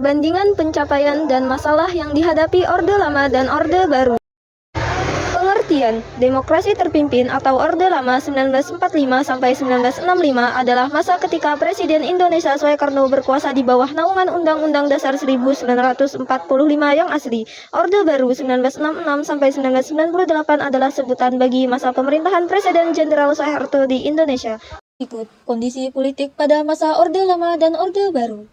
Perbandingan pencapaian dan masalah yang dihadapi Orde Lama dan Orde Baru. Pengertian, demokrasi terpimpin atau Orde Lama 1945 sampai 1965 adalah masa ketika Presiden Indonesia Soekarno berkuasa di bawah naungan Undang-Undang Dasar 1945 yang asli. Orde Baru 1966 sampai 1998 adalah sebutan bagi masa pemerintahan Presiden Jenderal Soeharto di Indonesia. Berikut kondisi politik pada masa Orde Lama dan Orde Baru.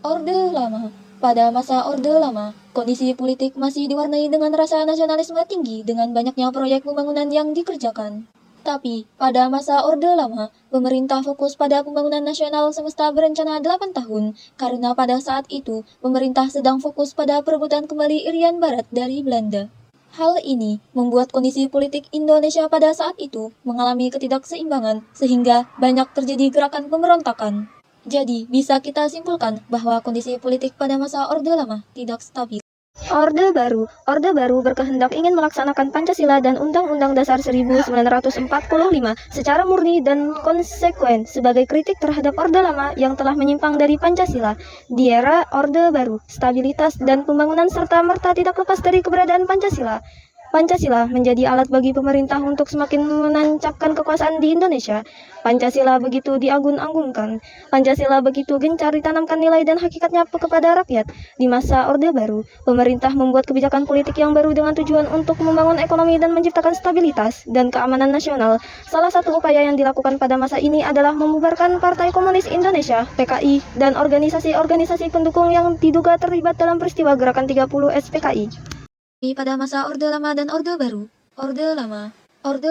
Orde Lama. Pada masa Orde Lama, kondisi politik masih diwarnai dengan rasa nasionalisme tinggi dengan banyaknya proyek pembangunan yang dikerjakan. Tapi, pada masa Orde Lama, pemerintah fokus pada pembangunan nasional semesta berencana 8 tahun, karena pada saat itu, pemerintah sedang fokus pada perebutan kembali Irian Barat dari Belanda. Hal ini membuat kondisi politik Indonesia pada saat itu mengalami ketidakseimbangan, sehingga banyak terjadi gerakan pemberontakan. Jadi, bisa kita simpulkan bahwa kondisi politik pada masa Orde Lama tidak stabil. Orde Baru. Orde Baru berkehendak ingin melaksanakan Pancasila dan Undang-Undang Dasar 1945 secara murni dan konsekuen sebagai kritik terhadap Orde Lama yang telah menyimpang dari Pancasila. Di era Orde Baru, stabilitas dan pembangunan serta-merta tidak lepas dari keberadaan Pancasila. Pancasila menjadi alat bagi pemerintah untuk semakin menancapkan kekuasaan di Indonesia. Pancasila begitu diagung-agungkan. Pancasila begitu gencar ditanamkan nilai dan hakikatnya kepada rakyat. Di masa Orde Baru, pemerintah membuat kebijakan politik yang baru dengan tujuan untuk membangun ekonomi dan menciptakan stabilitas dan keamanan nasional. Salah satu upaya yang dilakukan pada masa ini adalah membubarkan Partai Komunis Indonesia, PKI, dan organisasi-organisasi pendukung yang diduga terlibat dalam peristiwa Gerakan 30 SPKI. Pada masa Orde Lama dan Orde Baru. Orde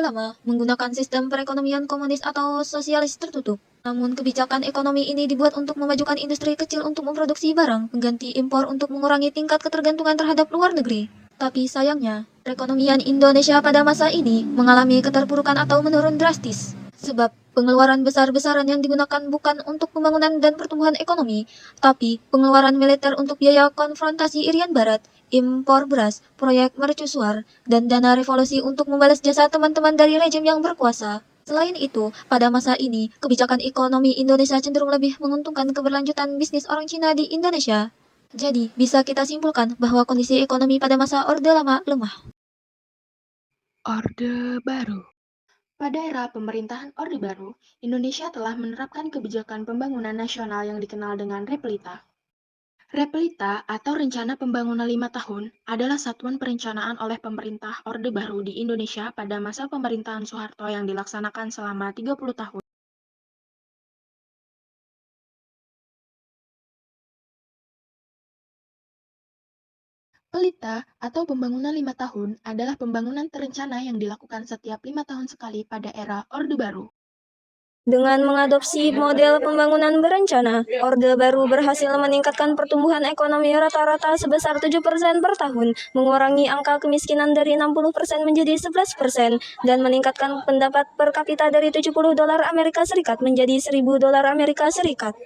Lama menggunakan sistem perekonomian komunis atau sosialis tertutup. Namun kebijakan ekonomi ini dibuat untuk memajukan industri kecil untuk memproduksi barang pengganti impor untuk mengurangi tingkat ketergantungan terhadap luar negeri. Tapi sayangnya, perekonomian Indonesia pada masa ini mengalami keterpurukan atau menurun drastis. Sebab pengeluaran besar-besaran yang digunakan bukan untuk pembangunan dan pertumbuhan ekonomi, tapi pengeluaran militer untuk biaya konfrontasi Irian Barat, impor beras, proyek mercusuar, dan dana revolusi untuk membalas jasa teman-teman dari rejim yang berkuasa. Selain itu, pada masa ini, kebijakan ekonomi Indonesia cenderung lebih menguntungkan keberlanjutan bisnis orang Cina di Indonesia. Jadi, bisa kita simpulkan bahwa kondisi ekonomi pada masa Orde Lama lemah. Orde Baru. Pada era pemerintahan Orde Baru, Indonesia telah menerapkan kebijakan pembangunan nasional yang dikenal dengan Replita. Replita atau Rencana Pembangunan 5 Tahun adalah satuan perencanaan oleh pemerintah Orde Baru di Indonesia pada masa pemerintahan Soeharto yang dilaksanakan selama 30 tahun. Pelita atau pembangunan 5 tahun adalah pembangunan terencana yang dilakukan setiap 5 tahun sekali pada era Orde Baru. Dengan mengadopsi model pembangunan berencana, Orde Baru berhasil meningkatkan pertumbuhan ekonomi rata-rata sebesar 7% per tahun, mengurangi angka kemiskinan dari 60% menjadi 11%, dan meningkatkan pendapat per kapita dari $70 Amerika Serikat menjadi $1.000 Amerika Serikat.